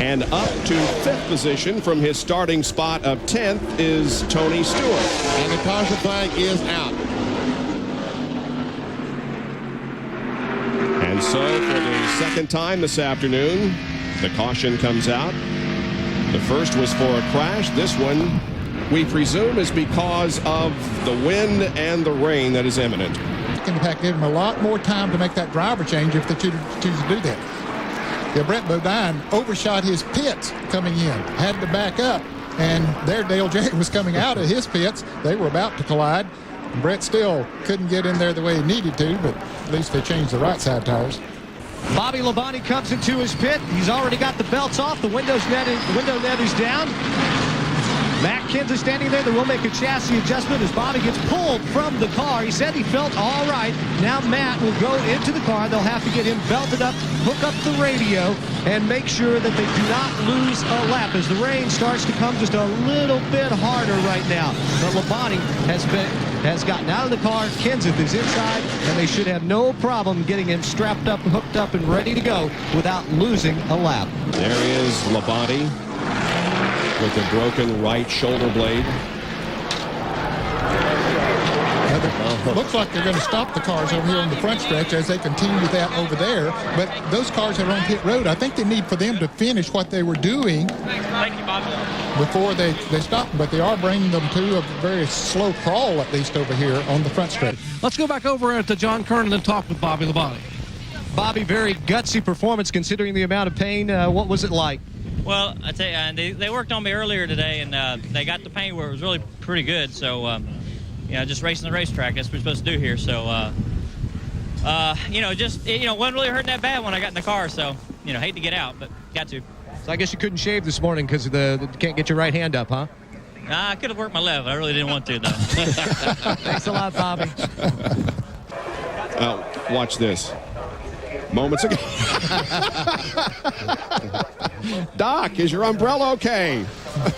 And up to 5th position from his starting spot of 10th is Tony Stewart. And the caution flag is out. And so for the second time this afternoon, the caution comes out. The first was for a crash. This one, we presume, is because of the wind and the rain that is imminent. In fact, give him a lot more time to make that driver change if they choose to do that. Yeah, Brett Bodine overshot his pits coming in, had to back up, and there Dale Jarrett was coming out of his pits. They were about to collide. Brett still couldn't get in there the way he needed to, but at least they changed the right side tires. Bobby Labonte comes into his pit. He's already got the belts off. The window net is down. Matt Kenseth standing there. They will make a chassis adjustment as Bobby gets pulled from the car. He said he felt all right. Now Matt will go into the car. They'll have to get him belted up, hook up the radio, and make sure that they do not lose a lap as the rain starts to come just a little bit harder right now. But Labonte has gotten out of the car. Kenseth is inside, and they should have no problem getting him strapped up, hooked up, and ready to go without looking a lap. There is Labonte with a broken right shoulder blade. Looks like they're going to stop the cars over here on the front stretch as they continue that over there. But those cars that are on pit road, I think they need for them to finish what they were doing before they stop. But they are bringing them to a very slow crawl, at least over here on the front stretch. Let's go back over to John Kernan and talk with Bobby Labonte. Bobby, very gutsy performance considering the amount of pain. What was it like? Well, I tell you, they worked on me earlier today, and they got the paint where it was really pretty good. So, just racing the racetrack, that's what we're supposed to do here. So, wasn't really hurting that bad when I got in the car. So, hate to get out, but got to. So I guess you couldn't shave this morning because you can't get your right hand up, huh? I could have worked my left. I really didn't want to, though. Thanks a lot, Bobby. Watch this. Moments ago. Doc, is your umbrella okay?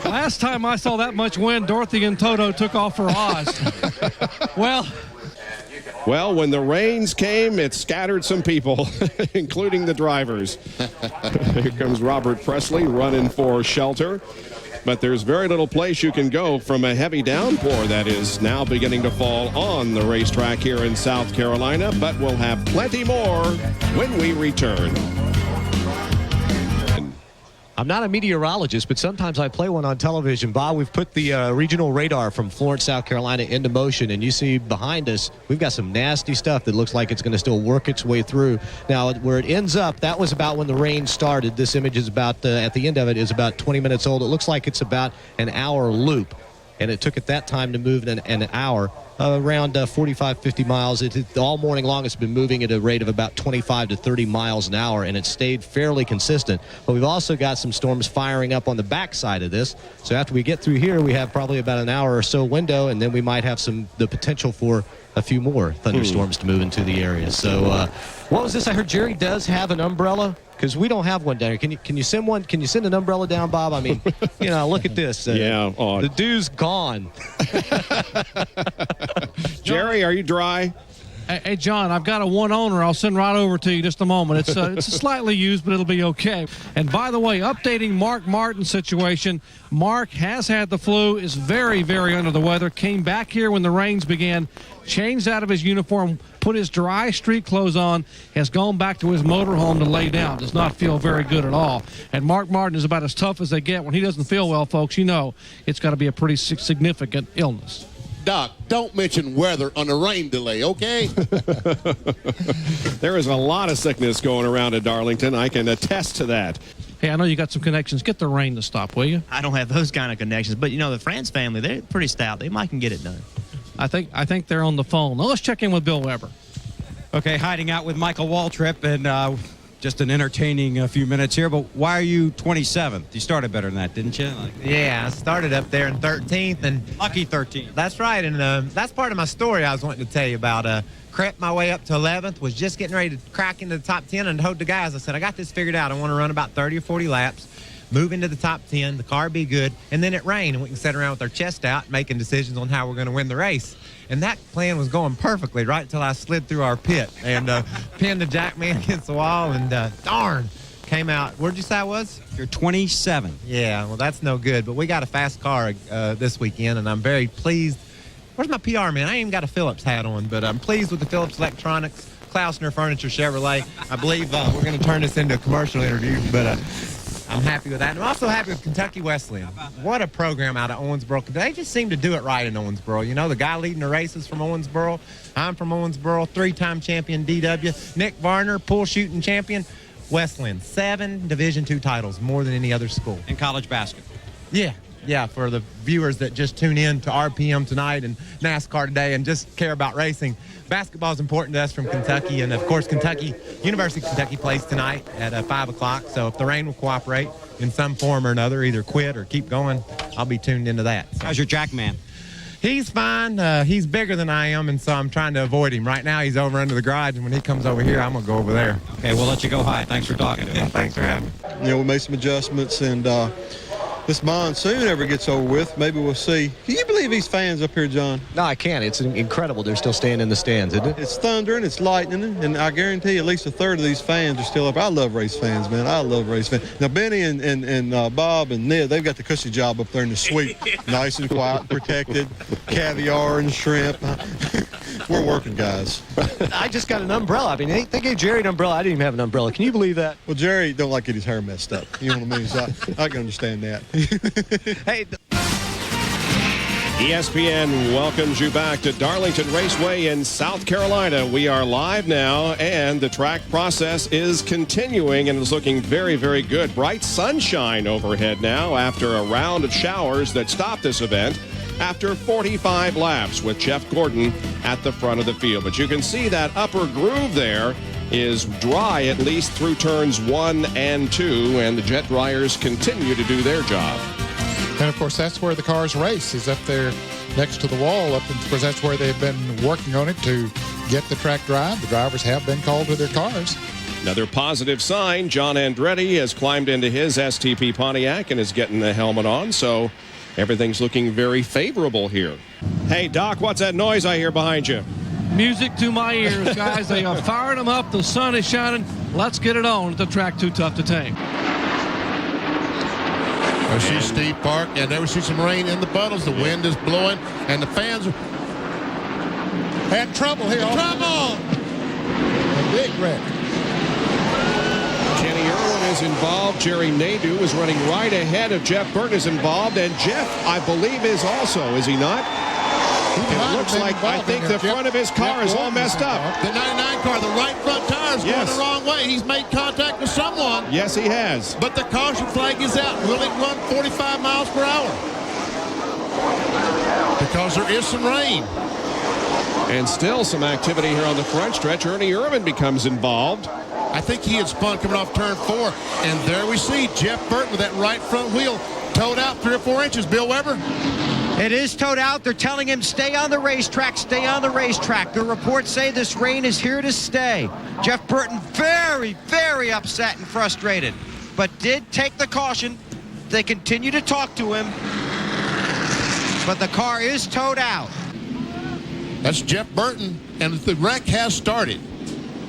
Last time I saw that much wind, Dorothy and Toto took off for Oz. Well, when the rains came, it scattered some people, including the drivers. Here comes Robert Presley running for shelter. But there's very little place you can go from a heavy downpour that is now beginning to fall on the racetrack here in South Carolina. But we'll have plenty more when we return. I'm not a meteorologist, but sometimes I play one on television. Bob, we've put the regional radar from Florence, South Carolina into motion, and you see behind us, we've got some nasty stuff that looks like it's going to still work its way through. Now, where it ends up, that was about when the rain started. This image is about, at the end of it, is about 20 minutes old. It looks like it's about an hour loop, and it took it that time to move in an hour. Around 45, 50 miles. All morning long, it's been moving at a rate of about 25 to 30 miles an hour, and it stayed fairly consistent. But we've also got some storms firing up on the backside of this. So after we get through here, we have probably about an hour or so window, and then we might have the potential for a few more thunderstorms to move into the area. So what was this? I heard Jerry does have an umbrella. Because we don't have one down here. Can you send one? Can you send an umbrella down, Bob? I mean, look at this. The dew's gone. Jerry, are you dry? Hey, John, I've got a one owner. I'll send right over to you in just a moment. It's slightly used, but it'll be okay. And by the way, updating Mark Martin's situation. Mark has had the flu, is very, very under the weather. Came back here when the rains began, changed out of his uniform, put his dry street clothes on, has gone back to his motorhome to lay down. Does not feel very good at all. And Mark Martin is about as tough as they get. When he doesn't feel well, folks, it's got to be a pretty significant illness. Doc, don't mention weather on a rain delay, okay? There is a lot of sickness going around at Darlington. I can attest to that. Hey, I know you got some connections. Get the rain to stop, will you? I don't have those kind of connections, but the France family, they're pretty stout. They might can get it done. I think they're on the phone. Now let's check in with Bill Weber. Okay, hiding out with Michael Waltrip, and just an entertaining few minutes here, but why are you 27th? You started better than that, didn't you? Yeah, I started up there in 13th. And lucky 13th. That's right, and that's part of my story I was wanting to tell you about. Crept my way up to 11th, was just getting ready to crack into the top 10 and told the guys, I said, I got this figured out. I want to run about 30 or 40 laps, move into the top 10, the car be good, and then it rained, and we can sit around with our chest out making decisions on how we're going to win the race. And that plan was going perfectly right until I slid through our pit and pinned the jack man against the wall, and darn, Came out, where'd you say I was? You're 27. Yeah, well, that's no good. But we got a fast car this weekend, and I'm very pleased. Where's my PR man? I ain't even got a Phillips hat on, but I'm pleased with the Phillips Electronics, Klausner Furniture Chevrolet. I believe we're going to turn this into a commercial interview, but I'm happy with that. And I'm also happy with Kentucky Wesleyan. What a program out of Owensboro. They just seem to do it right in Owensboro. You know, the guy leading the races from Owensboro. I'm from Owensboro, 3-time champion DW. Nick Varner, pool shooting champion. Wesleyan, 7 Division II titles, more than any other school. In college basketball. Yeah, for the viewers that just tune in to RPM tonight and NASCAR today and just care about racing, basketball is important to us from Kentucky. And, of course, University of Kentucky plays tonight at 5 o'clock. So if the rain will cooperate in some form or another, either quit or keep going, I'll be tuned into that. So. How's your jack man? He's fine. He's bigger than I am, and so I'm trying to avoid him. Right now, he's over under the garage, and when he comes over here, I'm going to go over there. Okay, we'll let you go high. Thanks for talking to me. Yeah, thanks for having me. You know, we made some adjustments, and this monsoon ever gets over with, maybe we'll see. Can you believe these fans up here, John? No, I can't. It's incredible. They're still staying in the stands, isn't it? It's thundering, it's lightning, and I guarantee at least a third of these fans are still up. I love race fans, man. I love race fans. Now, Benny and Bob and Ned, they've got the cushy job up there in the suite. Nice and quiet, protected, caviar and shrimp. We're working guys. I just got an umbrella. I mean, they gave Jerry an umbrella. I didn't even have an umbrella. Can you believe that? Well, Jerry don't like get his hair messed up. You know what I mean? So I can understand that. Hey. ESPN welcomes you back to Darlington Raceway in South Carolina. We are live now, and the track process is continuing, and it's looking very, very good. Bright sunshine overhead now after a round of showers that stopped this event after 45 laps with Jeff Gordon at the front of the field. But you can see that upper groove there is dry at least through turns 1 and 2, and the jet dryers continue to do their job. And, of course, that's where the cars race, is up there next to the wall. Of course, that's where they've been working on it to get the track dry. The drivers have been called to their cars. Another positive sign, John Andretti has climbed into his STP Pontiac and is getting the helmet on, so everything's looking very favorable here. Hey, Doc, what's that noise I hear behind you? Music to my ears, guys. They are firing them up. The sun is shining. Let's get it on at the track Too Tough to Tame. I see Steve Park, and there we see some rain in the puddles. The wind is blowing, and the fans Had trouble here. Trouble! A big wreck. Kenny Irwin is involved. Jerry Nadeau is running right ahead of Jeff Burton is involved, and Jeff, I believe, is also, is he not? It looks like, I think the front of his car is all messed up. The 99 car, the right front tire is going the wrong way. He's made contact with someone. Yes, he has. But the caution flag is out. Will it run 45 miles per hour? Because there is some rain. And still some activity here on the front stretch. Ernie Irvin becomes involved. I think he had spun coming off turn 4. And there we see Jeff Burton with that right front wheel towed out 3 or 4 inches. Bill Weber? It is towed out. They're telling him stay on the racetrack, stay on the racetrack. The reports say this rain is here to stay. Jeff Burton very, very upset and frustrated, but did take the caution. They continue to talk to him, but the car is towed out. That's Jeff Burton, and the wreck has started.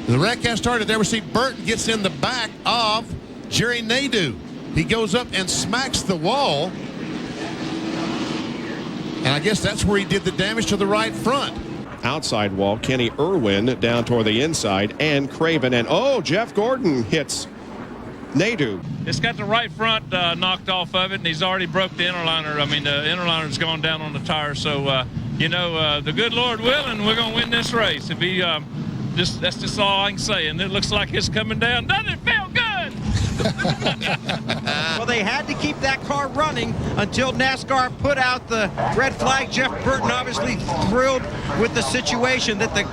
The wreck has started. There we see Burton gets in the back of Jerry Nadeau. He goes up and smacks the wall. And I guess that's where he did the damage to the right front. Outside wall, Kenny Irwin down toward the inside, and Craven, and Jeff Gordon hits Nadeau. It's got the right front knocked off of it, and he's already broke the interliner. I mean, the interliner's gone down on the tire. So, the good Lord willing, we're going to win this race. If he, that's just all I can say. And it looks like it's coming down. Doesn't it feel good? Well, they had to keep that car running until NASCAR put out the red flag. Jeff Burton obviously thrilled with the situation that the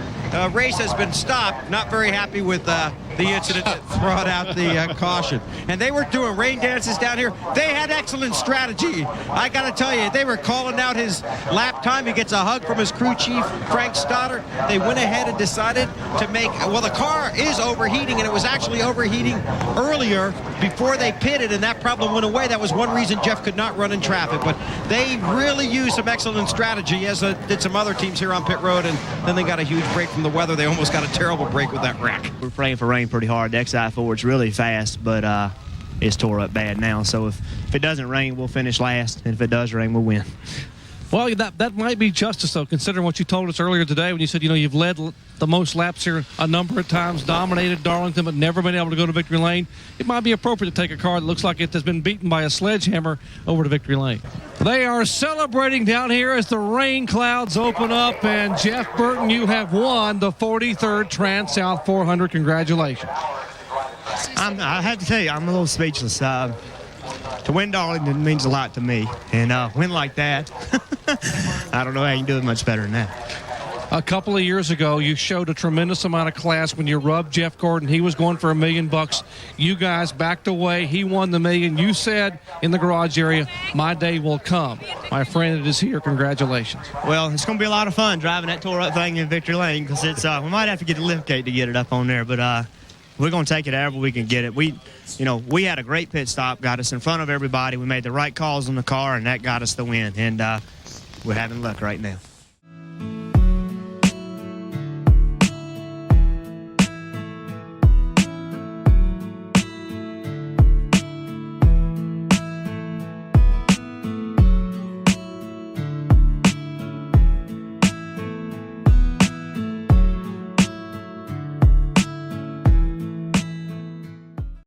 race has been stopped. Not very happy with the incident that brought out the caution. And they were doing rain dances down here. They had excellent strategy. I got to tell you, they were calling out his lap time. He gets a hug from his crew chief, Frank Stoddard. They went ahead and decided to make, the car is overheating, and it was actually overheating earlier before they pitted, and that problem went away. That was one reason Jeff could not run in traffic. But they really used some excellent strategy, as did some other teams here on pit road, and then they got a huge break from the weather. They almost got a terrible break with that wreck. We're praying for rain rained pretty hard. The XI4's really fast, but it's tore up bad now. So if it doesn't rain, we'll finish last, and if it does rain, we'll win. Well, that might be justice, though, considering what you told us earlier today when you said, you've led the most laps here a number of times, dominated Darlington, but never been able to go to victory lane. It might be appropriate to take a car that looks like it has been beaten by a sledgehammer over to victory lane. They are celebrating down here as the rain clouds open up, and Jeff Burton, you have won the 43rd Transouth 400. Congratulations. I have to tell you, I'm a little speechless. To win Darlington means a lot to me, and win like that, I don't know how you can do it much better than that. A couple of years ago, you showed a tremendous amount of class when you rubbed Jeff Gordon. He was going for $1 million. You guys backed away. He won the $1 million. You said in the garage area, my day will come. My friend, it is here. Congratulations. Well, it's going to be a lot of fun driving that tore-up thing in victory lane, because it's we might have to get a lift gate to get it up on there, but we're going to take it however we can get it. We had a great pit stop, got us in front of everybody. We made the right calls on the car, and that got us the win. And we're having luck right now.